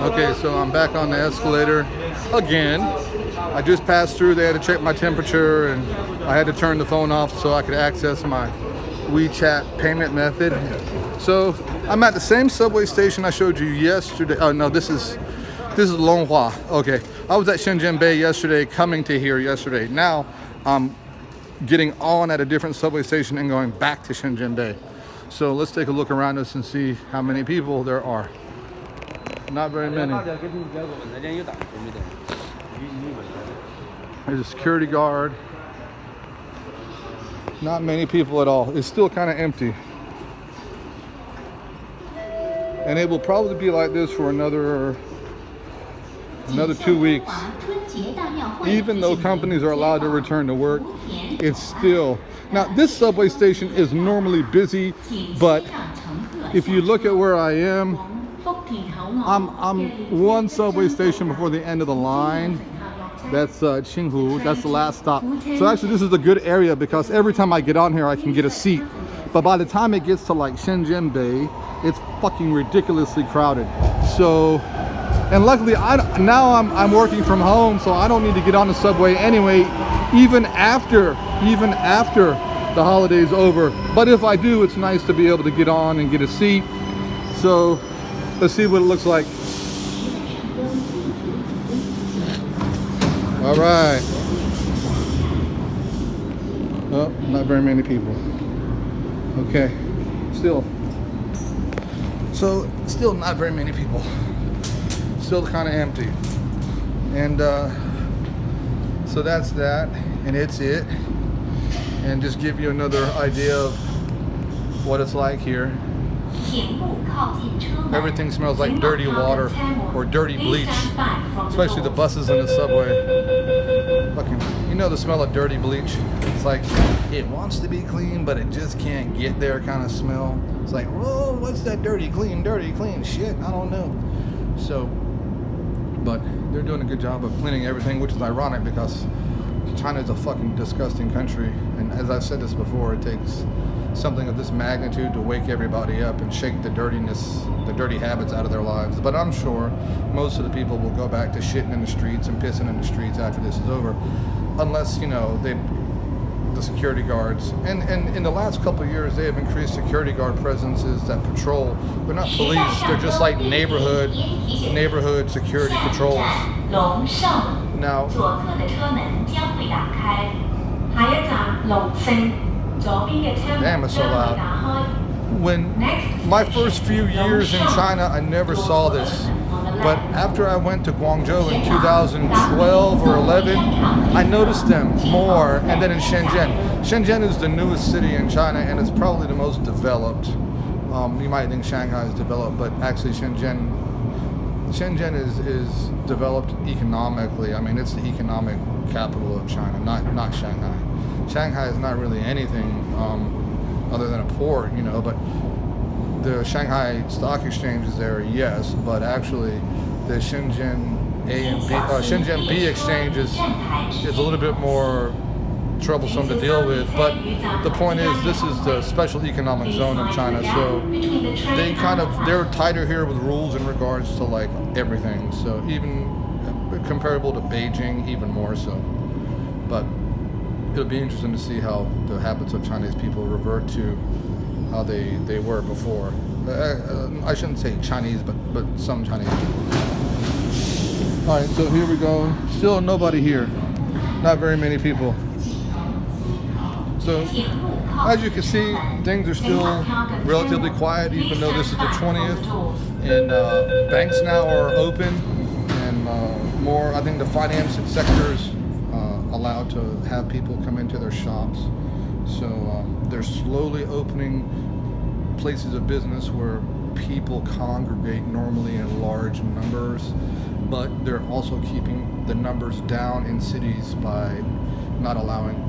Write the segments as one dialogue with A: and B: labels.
A: Okay, so I'm back on the escalator again. I just passed through. They had to check my temperature, and I had to turn the phone off so I could access my WeChat payment method. So I'm at the same subway station I showed you yesterday. Oh no, this is Longhua. Okay, I was at Shenzhen Bay yesterday, coming to here yesterday. Now I'm getting on at a different subway station and going back to Shenzhen Bay. So let's take a look around us and see how many people there are. Not very many. There's a security guard. Not many people at all. It's still kind of empty. And it will probably be like this for another 2 weeks. Even though companies are allowed to return to work, it's still... Now, this subway station is normally busy, but if you look at where I am, I'm one subway station before the end of the line. That's Qinghu. That's the last stop. So actually, this is a good area because every time I get on here, I can get a seat. But by the time it gets to like Shenzhen Bay, it's fucking ridiculously crowded. So, and luckily, now I'm working from home, so I don't need to get on the subway anyway, even after the holiday's over. But if I do, it's nice to be able to get on and get a seat. So let's see what it looks like. All right. Oh, not very many people. Okay, still not very many people. Still kind of empty. And so that's that, and it's it. And just give you another idea of what it's like here. Everything smells like dirty water or dirty bleach, especially the buses and the subway. Fucking, you know the smell of dirty bleach? It's like it wants to be clean, but it just can't get there kind of smell. It's like, whoa, what's that dirty clean shit? I don't know. So, but they're doing a good job of cleaning everything, which is ironic because China's a fucking disgusting country. And as I've said this before, it takes something of this magnitude to wake everybody up and shake the dirty habits out of their lives. But I'm sure most of the people will go back to shitting in the streets and pissing in the streets after this is over, unless, you know, the security guards, and in the last couple of years they have increased security guard presences that patrol. They're not police, they're just like neighborhood security patrols. Now, damn, it's so loud. When my first few years in China, I never saw this. But after I went to Guangzhou in 2012 or 11, I noticed them more. And then in Shenzhen. Shenzhen is the newest city in China, and it's probably the most developed. You might think Shanghai is developed, but actually Shenzhen is developed economically. I mean, it's the economic capital of China, not Shanghai. Shanghai is not really anything other than a port, you know, but the Shanghai Stock Exchange is there, yes, but actually the Shenzhen Shenzhen B exchange is a little bit more troublesome to deal with. But the point is, this is the special economic zone of China, so they're tighter here with rules in regards to like everything. So even comparable to Beijing, even more so. But it'll be interesting to see how the habits of Chinese people revert to how they were before. I shouldn't say Chinese, but some Chinese people. All right, so here we go. Still nobody here. Not very many people. So, as you can see, things are still relatively quiet, even though this is the 20th. And banks now are open, and more. I think the finance sector is allowed to have people come into their shops. So they're slowly opening places of business where people congregate normally in large numbers, but they're also keeping the numbers down in cities by not allowing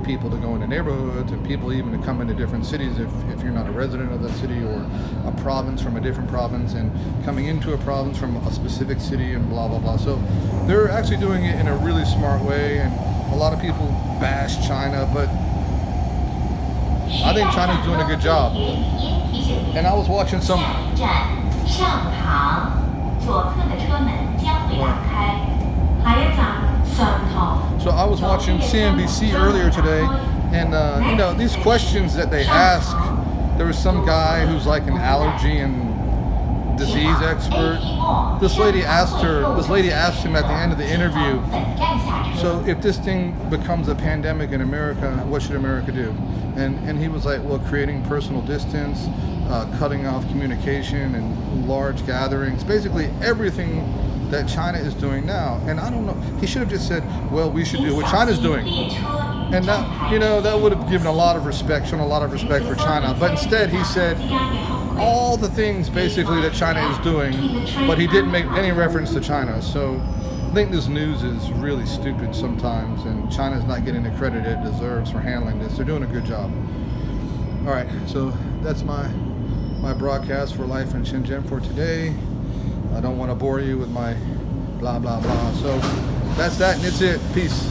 A: people to go into neighborhoods, and people even to come into different cities if you're not a resident of that city, or a province from a different province, and coming into a province from a specific city, and blah blah blah. So they're actually doing it in a really smart way, and a lot of people bash China, but I think China's doing a good job. And I was watching some
B: 上堂，左侧的车门将会打开。下一站上堂。
A: So I was watching CNBC earlier today, and you know, these questions that they ask, there was some guy who's like an allergy and disease expert. This lady asked him at the end of the interview, so if this thing becomes a pandemic in America, what should America do? And he was like, well, creating personal distance, cutting off communication and large gatherings, basically everything that China is doing now. And I don't know, he should have just said, well, we should do what China's doing. And that, you know, that would have given shown a lot of respect for China. But instead he said all the things basically that China is doing, but he didn't make any reference to China. So I think this news is really stupid sometimes, and China's not getting the credit it deserves for handling this. They're doing a good job. All right, so that's my broadcast for life in Shenzhen for today. I don't want to bore you with my blah blah blah. So that's that, and it's it. Peace.